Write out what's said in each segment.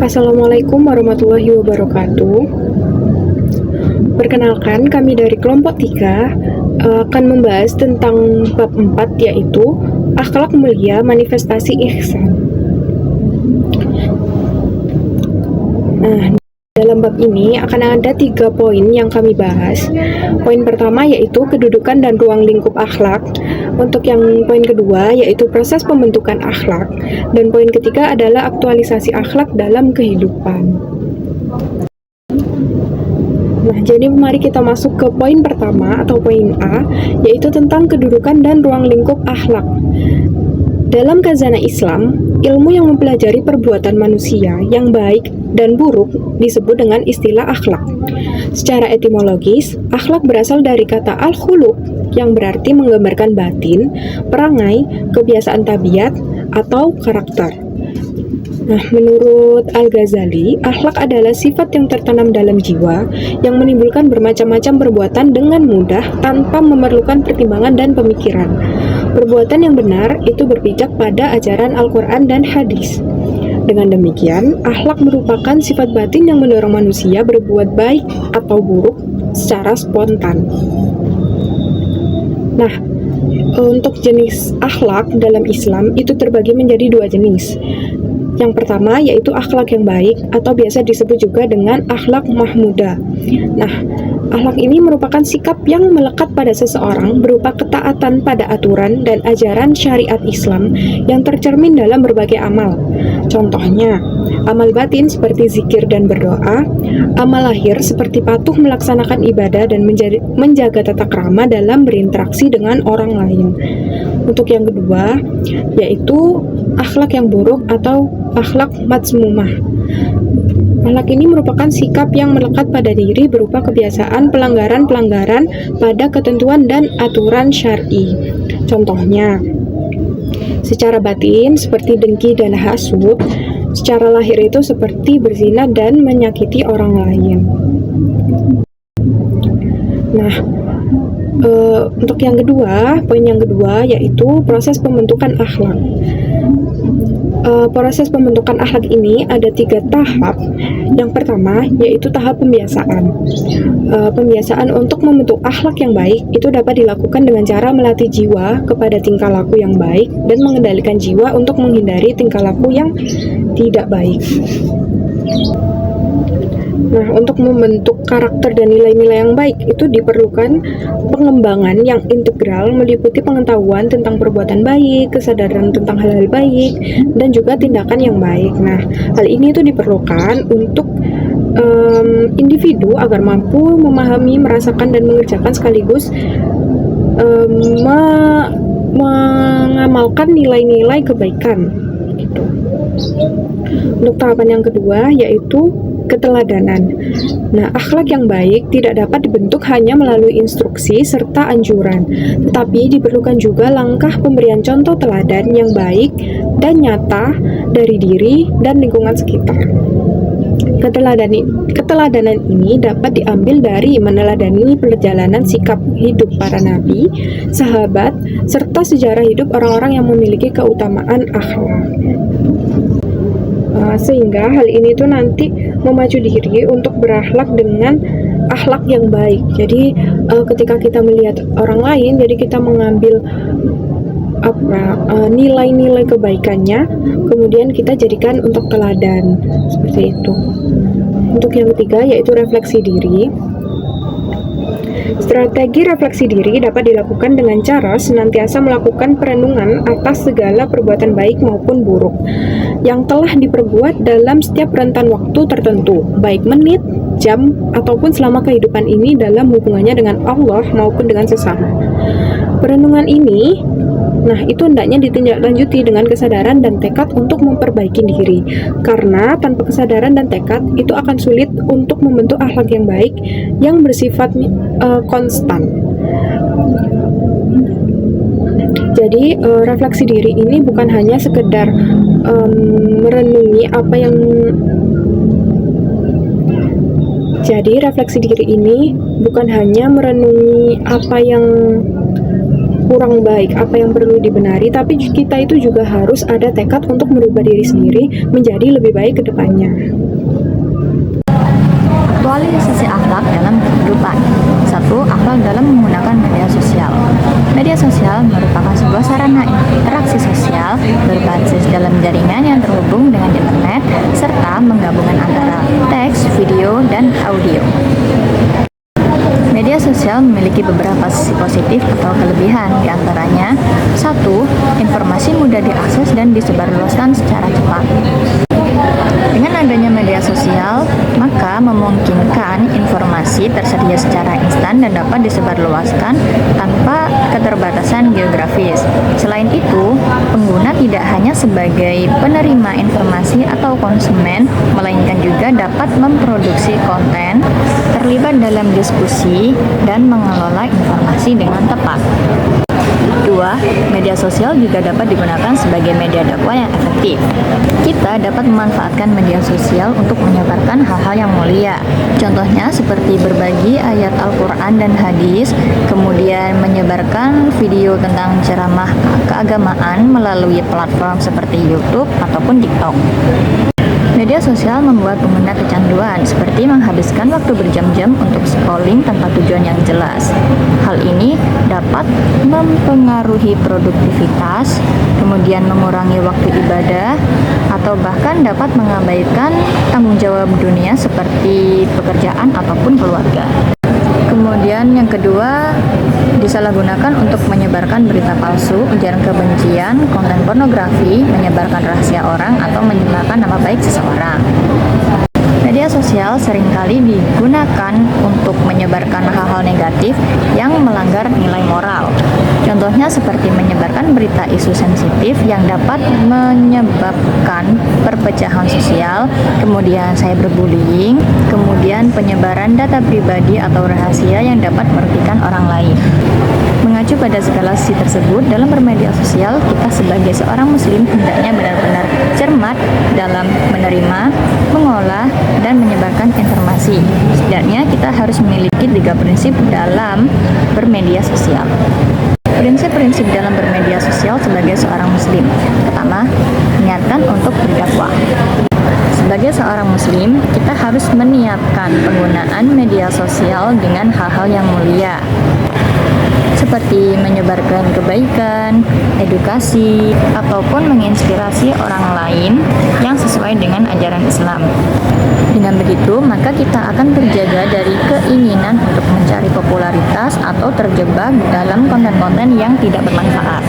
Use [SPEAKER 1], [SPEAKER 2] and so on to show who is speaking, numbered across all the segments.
[SPEAKER 1] Assalamualaikum warahmatullahi wabarakatuh. Perkenalkan, kami dari kelompok 3 akan membahas tentang bab 4, yaitu akhlak mulia manifestasi ihsan. Nah, dalam bab ini akan ada 3 poin yang kami bahas. Poin pertama yaitu kedudukan dan ruang lingkup akhlak. Untuk yang poin kedua yaitu proses pembentukan akhlak. Dan poin ketiga adalah aktualisasi akhlak dalam kehidupan. Nah, jadi mari kita masuk ke poin pertama atau poin A, yaitu tentang kedudukan dan ruang lingkup akhlak. Dalam khazanah Islam, ilmu yang mempelajari perbuatan manusia yang baik dan buruk disebut dengan istilah akhlak. Secara etimologis, akhlak berasal dari kata al-khuluq yang berarti menggambarkan batin, perangai, kebiasaan tabiat, atau karakter. Nah, menurut Al-Ghazali, akhlak adalah sifat yang tertanam dalam jiwa yang menimbulkan bermacam-macam perbuatan dengan mudah tanpa memerlukan pertimbangan dan pemikiran. Perbuatan yang benar itu berpijak pada ajaran Al-Quran dan hadis. Dengan demikian, akhlak merupakan sifat batin yang mendorong manusia berbuat baik atau buruk secara spontan. Nah, untuk jenis akhlak dalam Islam itu terbagi menjadi 2 jenis. Yang pertama yaitu akhlak yang baik atau biasa disebut juga dengan akhlak mahmudah. Nah, akhlak ini merupakan sikap yang melekat pada seseorang berupa ketaatan pada aturan dan ajaran syariat Islam yang tercermin dalam berbagai amal. Contohnya, amal batin seperti zikir dan berdoa, amal lahir seperti patuh melaksanakan ibadah dan menjaga tata krama dalam berinteraksi dengan orang lain. Untuk yang kedua, yaitu akhlak yang buruk atau akhlak mazmumah. Akhlak ini merupakan sikap yang melekat pada diri berupa kebiasaan pelanggaran-pelanggaran pada ketentuan dan aturan syar'i. Contohnya, secara batin seperti dengki dan hasud, secara lahir itu seperti berzina dan menyakiti orang lain. Nah, untuk yang kedua, poin yang kedua yaitu proses pembentukan akhlak. Proses pembentukan akhlak ini ada 3 tahap. Yang pertama yaitu tahap pembiasaan. Pembiasaan untuk membentuk akhlak yang baik itu dapat dilakukan dengan cara melatih jiwa kepada tingkah laku yang baik dan mengendalikan jiwa untuk menghindari tingkah laku yang tidak baik. Nah, untuk membentuk karakter dan nilai-nilai yang baik itu diperlukan pengembangan yang integral meliputi pengetahuan tentang perbuatan baik, kesadaran tentang hal-hal baik, dan juga tindakan yang baik. Nah, hal ini itu diperlukan untuk individu agar mampu memahami, merasakan, dan mengerjakan sekaligus mengamalkan nilai-nilai kebaikan. Gitu. Untuk tahapan yang kedua yaitu keteladanan. Nah, akhlak yang baik tidak dapat dibentuk hanya melalui instruksi serta anjuran, tetapi diperlukan juga langkah pemberian contoh teladan yang baik dan nyata dari diri dan lingkungan sekitar. Keteladanan ini dapat diambil dari meneladani perjalanan sikap hidup para nabi, sahabat, serta sejarah hidup orang-orang yang memiliki keutamaan akhlak. Sehingga hal ini tuh nanti memacu diri untuk berakhlak dengan akhlak yang baik. Jadi ketika kita melihat orang lain, jadi kita mengambil nilai-nilai kebaikannya, kemudian kita jadikan untuk teladan, seperti itu. Untuk yang ketiga yaitu refleksi diri. Strategi refleksi diri dapat dilakukan dengan cara senantiasa melakukan perenungan atas segala perbuatan baik maupun buruk yang telah diperbuat dalam setiap rentan waktu tertentu, baik menit, jam, ataupun selama kehidupan ini dalam hubungannya dengan Allah maupun dengan sesama. Perenungan ini, nah itu hendaknya ditindaklanjuti dengan kesadaran dan tekad untuk memperbaiki diri, karena tanpa kesadaran dan tekad itu akan sulit untuk membentuk akhlak yang baik yang bersifat konstan. Jadi refleksi diri ini bukan hanya sekedar merenungi apa yang Jadi refleksi diri ini bukan hanya merenungi apa yang kurang baik, apa yang perlu dibenari, tapi kita itu juga harus ada tekad untuk merubah diri sendiri menjadi lebih baik ke depannya.
[SPEAKER 2] Aktualisasi akhlak dalam kehidupan. 1. Akhlak dalam menggunakan media sosial. Media sosial merupakan sebuah sarana interaksi sosial berbasis dalam jaringan yang terhubung dengan internet serta menggabungkan antara teks, video, dan audio. Media sosial memiliki beberapa sisi positif atau kelebihan, diantaranya 1. Informasi mudah diakses dan disebarluaskan secara cepat. Dengan adanya media sosial, maka memungkinkan informasi tersedia secara instan dan dapat disebarluaskan tanpa keterbatasan geografis. Selain itu, pengguna tidak hanya sebagai penerima informasi atau konsumen, melainkan juga dapat memproduksi konten, terlibat dalam diskusi, dan mengelola informasi dengan tepat. 2. Media sosial juga dapat digunakan sebagai media dakwah yang efektif. Kita dapat memanfaatkan media sosial untuk menyebarkan hal-hal yang mulia. Contohnya seperti berbagi ayat Al-Quran dan hadis, kemudian menyebarkan video tentang ceramah keagamaan melalui platform seperti YouTube ataupun TikTok. Media sosial membuat pengguna kecanduan, seperti menghabiskan waktu berjam-jam untuk scrolling tanpa tujuan yang jelas. Hal ini dapat mempengaruhi produktivitas, kemudian mengurangi waktu ibadah, atau bahkan dapat mengabaikan tanggung jawab dunia seperti pekerjaan ataupun keluarga. Kemudian yang kedua, disalahgunakan untuk menyebarkan berita palsu, ujaran kebencian, konten pornografi, menyebarkan rahasia orang, atau menyebarkan nama baik seseorang. Media sosial seringkali digunakan untuk menyebarkan hal-hal negatif yang melanggar nilai moral. Contohnya seperti menyebarkan berita isu sensitif yang dapat menyebabkan perpecahan sosial, kemudian cyberbullying, kemudian penyebaran data pribadi atau rahasia yang dapat merugikan orang lain. Mengacu pada segala sisi tersebut, dalam bermedia sosial, kita sebagai seorang muslim hendaknya benar-benar cermat dalam menerima, mengolah, dan menyebarkan informasi. Setidaknya kita harus memiliki 3 prinsip dalam bermedia sosial. Prinsip-prinsip dalam bermedia sosial sebagai seorang muslim. Pertama, niatkan untuk berdakwah. Sebagai seorang muslim, kita harus meniatkan penggunaan media sosial dengan hal-hal yang mulia, seperti menyebarkan kebaikan, edukasi, ataupun menginspirasi orang lain yang sesuai dengan ajaran Islam. Dengan begitu, maka kita akan terjaga dari keinginan untuk mencari popularitas atau terjebak dalam konten-konten yang tidak bermanfaat.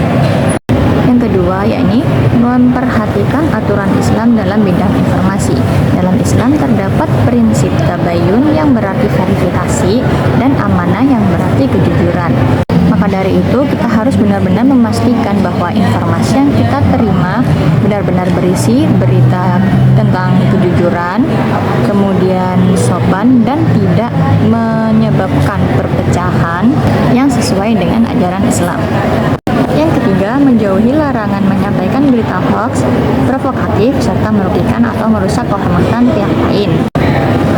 [SPEAKER 2] Yang kedua, yakni memperhatikan aturan Islam dalam bidang informasi. Dalam Islam terdapat prinsip tabayun yang berarti verifikasi dan amanah yang berarti kejujuran. Maka dari itu, kita harus benar-benar memastikan bahwa informasi yang kita terima benar-benar berisi berita tentang kejujuran, kemudian sopan, dan tidak menyebabkan perpecahan yang sesuai dengan ajaran Islam. Yang ketiga, menjauhi larangan menyampaikan berita hoax, provokatif, serta merugikan atau merusak kehormatan pihak lain.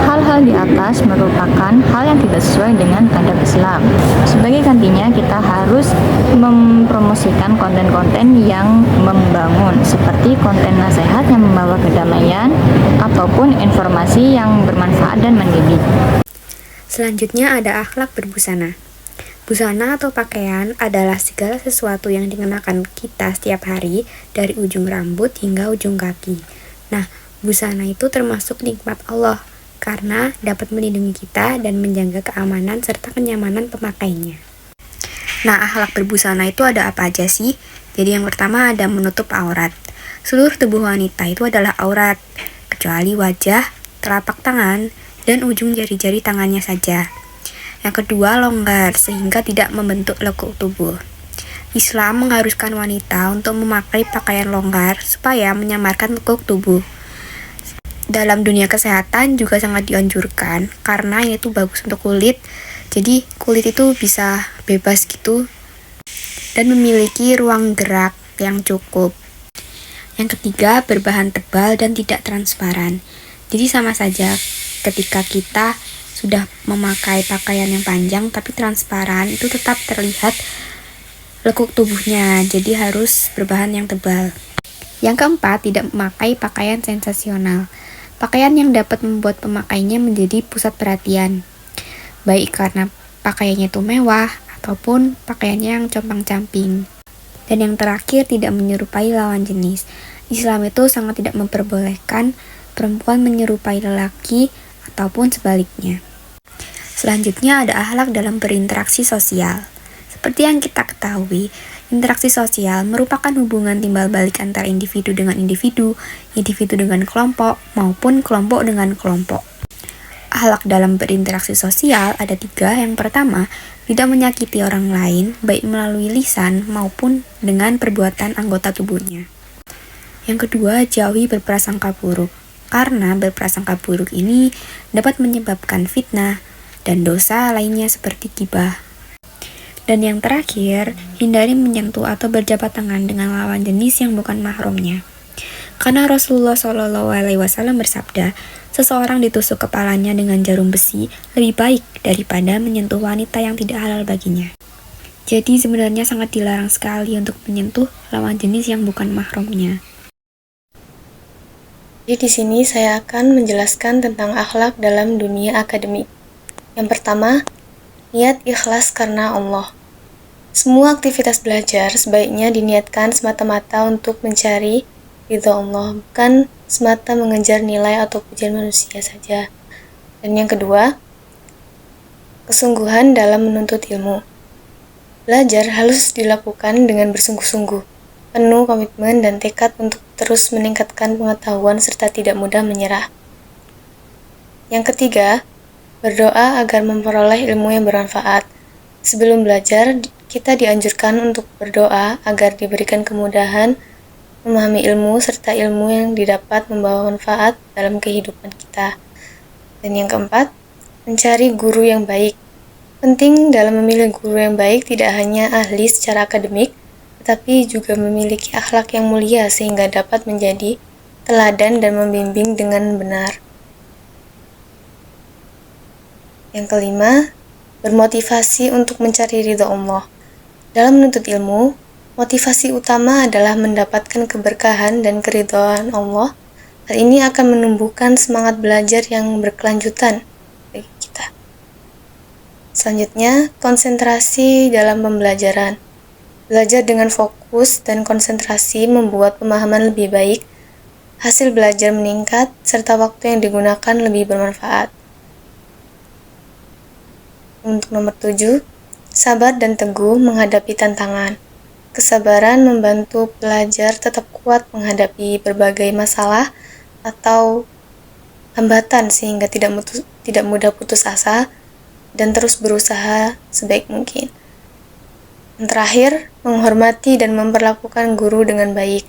[SPEAKER 2] Hal-hal di atas merupakan hal yang tidak sesuai dengan adab Islam. Sebagai gantinya, kita harus mempromosikan konten-konten yang membangun, seperti konten nasihat yang membawa kedamaian, ataupun informasi yang bermanfaat dan mendidik.
[SPEAKER 3] Selanjutnya ada akhlak berbusana. Busana atau pakaian adalah segala sesuatu yang dikenakan kita setiap hari dari ujung rambut hingga ujung kaki. Nah, busana itu termasuk nikmat Allah karena dapat melindungi kita dan menjaga keamanan serta kenyamanan pemakainya. Nah, akhlak berbusana itu ada apa aja sih? Jadi yang pertama ada menutup aurat. Seluruh tubuh wanita itu adalah aurat, kecuali wajah, telapak tangan, dan ujung jari-jari tangannya saja. Yang kedua, longgar sehingga tidak membentuk lekuk tubuh. Islam mengharuskan wanita untuk memakai pakaian longgar supaya menyamarkan lekuk tubuh. Dalam dunia kesehatan juga sangat dianjurkan karena ini tuh bagus untuk kulit. Jadi kulit itu bisa bebas gitu dan memiliki ruang gerak yang cukup. Yang ketiga, berbahan tebal dan tidak transparan. Jadi sama saja ketika kita sudah memakai pakaian yang panjang tapi transparan, itu tetap terlihat lekuk tubuhnya, jadi harus berbahan yang tebal. Yang keempat, tidak memakai pakaian sensasional. Pakaian yang dapat membuat pemakainya menjadi pusat perhatian, baik karena pakaiannya itu mewah ataupun pakaiannya yang compang-camping. Dan yang terakhir, tidak menyerupai lawan jenis. Islam itu sangat tidak memperbolehkan perempuan menyerupai lelaki ataupun sebaliknya. Selanjutnya ada akhlak dalam berinteraksi sosial. Seperti yang kita ketahui, interaksi sosial merupakan hubungan timbal balik antara individu dengan individu dengan kelompok, maupun kelompok dengan kelompok. Akhlak dalam berinteraksi sosial ada 3. Yang pertama, tidak menyakiti orang lain, baik melalui lisan maupun dengan perbuatan anggota tubuhnya. Yang kedua, jauhi berprasangka buruk, karena berprasangka buruk ini dapat menyebabkan fitnah dan dosa lainnya seperti ghibah. Dan yang terakhir, hindari menyentuh atau berjabat tangan dengan lawan jenis yang bukan mahramnya. Karena Rasulullah SAW bersabda, seseorang ditusuk kepalanya dengan jarum besi lebih baik daripada menyentuh wanita yang tidak halal baginya. Jadi sebenarnya sangat dilarang sekali untuk menyentuh lawan jenis yang bukan mahramnya.
[SPEAKER 4] Jadi di sini saya akan menjelaskan tentang akhlak dalam dunia akademik. Yang pertama, niat ikhlas karena Allah. Semua aktivitas belajar sebaiknya diniatkan semata-mata untuk mencari ridha Allah, bukan semata mengejar nilai atau pujian manusia saja. Dan yang kedua, kesungguhan dalam menuntut ilmu. Belajar harus dilakukan dengan bersungguh-sungguh, penuh komitmen dan tekad untuk terus meningkatkan pengetahuan serta tidak mudah menyerah. Yang ketiga, berdoa agar memperoleh ilmu yang bermanfaat. Sebelum belajar, kita dianjurkan untuk berdoa agar diberikan kemudahan memahami ilmu serta ilmu yang didapat membawa manfaat dalam kehidupan kita. Dan yang keempat, mencari guru yang baik. Penting dalam memilih guru yang baik tidak hanya ahli secara akademik, tetapi juga memiliki akhlak yang mulia sehingga dapat menjadi teladan dan membimbing dengan benar. Yang kelima, bermotivasi untuk mencari ridha Allah. Dalam menuntut ilmu, motivasi utama adalah mendapatkan keberkahan dan keridhaan Allah. Hal ini akan menumbuhkan semangat belajar yang berkelanjutan bagi kita. Selanjutnya, konsentrasi dalam pembelajaran. Belajar dengan fokus dan konsentrasi membuat pemahaman lebih baik, hasil belajar meningkat, serta waktu yang digunakan lebih bermanfaat. Untuk nomor 7, sabar dan teguh menghadapi tantangan. Kesabaran membantu pelajar tetap kuat menghadapi berbagai masalah atau hambatan sehingga tidak mudah putus asa dan terus berusaha sebaik mungkin. Yang terakhir, menghormati dan memperlakukan guru dengan baik.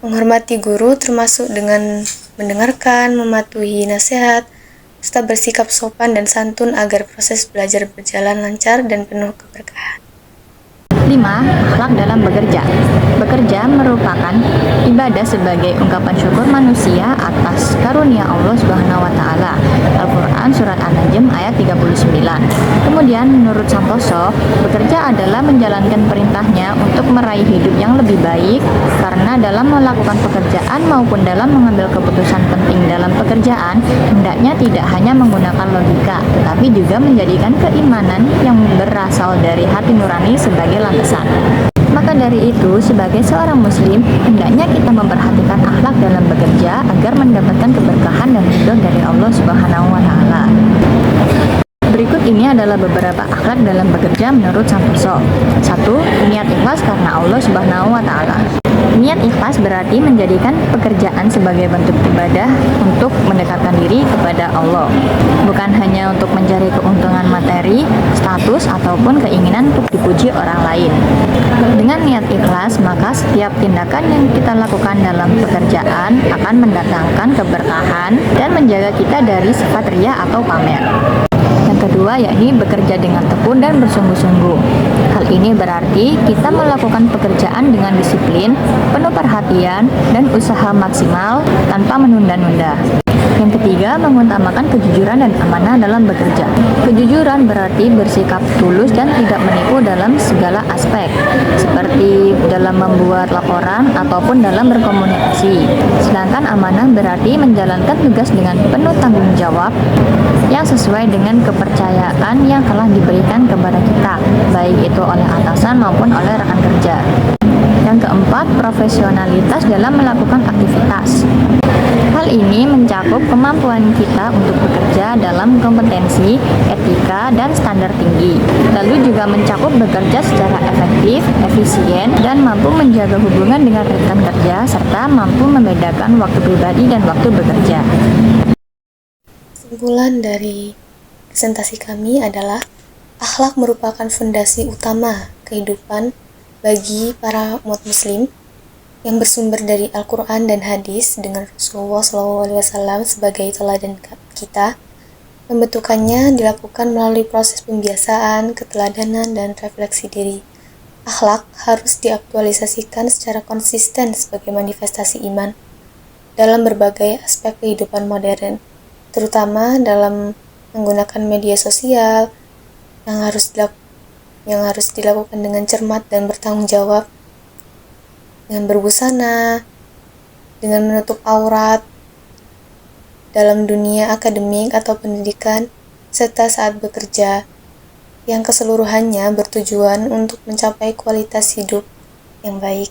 [SPEAKER 4] Menghormati guru termasuk dengan mendengarkan, mematuhi nasihat, serta bersikap sopan dan santun agar proses belajar berjalan lancar dan penuh keberkahan.
[SPEAKER 2] 5. Akhlak dalam bekerja. Bekerja merupakan ibadah sebagai ungkapan syukur manusia atas karunia Allah Subhanahu wa taala. Al-Qur'an surat An-Najm ayat 39. Kemudian menurut Santoso, bekerja adalah menjalankan perintahnya untuk meraih hidup yang lebih baik, karena dalam melakukan pekerjaan maupun dalam mengambil keputusan penting dalam pekerjaan, hendaknya tidak hanya menggunakan logika, tetapi juga menjadikan keimanan yang berasal dari hati nurani sebagai landasan. Maka dari itu, sebagai seorang muslim, hendaknya kita memperhatikan akhlak dalam bekerja agar mendapatkan keberkahan dan ridho dari Allah Subhanahu wa taala. Berikut ini adalah beberapa akhlak dalam bekerja menurut Santoso. 1. Niat ikhlas karena Allah Subhanahu wa taala. Niat ikhlas berarti menjadikan pekerjaan sebagai bentuk ibadah untuk mendekatkan diri kepada Allah, bukan hanya untuk mencari keuntungan materi, status, ataupun keinginan untuk dipuji orang lain. Dengan niat ikhlas, maka setiap tindakan yang kita lakukan dalam pekerjaan akan mendatangkan keberkahan dan menjaga kita dari sifat riya atau pamer. Yang kedua, yakni bekerja dengan tekun dan bersungguh-sungguh. Hal ini berarti kita melakukan pekerjaan dengan disiplin, penuh perhatian, dan usaha maksimal tanpa menunda-nunda. Yang ketiga, mengutamakan kejujuran dan amanah dalam bekerja. Kejujuran berarti bersikap tulus dan tidak menipu dalam segala aspek, seperti dalam membuat laporan ataupun dalam berkomunikasi. Sedangkan amanah berarti menjalankan tugas dengan penuh tanggung jawab yang sesuai dengan kepercayaan yang telah diberikan kepada kita, baik itu oleh atasan maupun oleh rekan kerja. Yang keempat, profesionalitas dalam melakukan aktivitas. Hal ini mencakup kemampuan kita untuk bekerja dalam kompetensi, etika, dan standar tinggi. Lalu juga mencakup bekerja secara efektif, efisien, dan mampu menjaga hubungan dengan rekan kerja, serta mampu membedakan waktu pribadi dan waktu bekerja.
[SPEAKER 4] Kesimpulan dari presentasi kami adalah akhlak merupakan fondasi utama kehidupan bagi para umat muslim yang bersumber dari Al-Quran dan hadis dengan Rasulullah SAW sebagai teladan kita. Pembentukannya dilakukan melalui proses pembiasaan, keteladanan, dan refleksi diri. Akhlak harus diaktualisasikan secara konsisten sebagai manifestasi iman dalam berbagai aspek kehidupan modern, terutama dalam menggunakan media sosial yang harus dilakukan dengan cermat dan bertanggung jawab, dengan berbusana, dengan menutup aurat dalam dunia akademik atau pendidikan, serta saat bekerja, yang keseluruhannya bertujuan untuk mencapai kualitas hidup yang baik.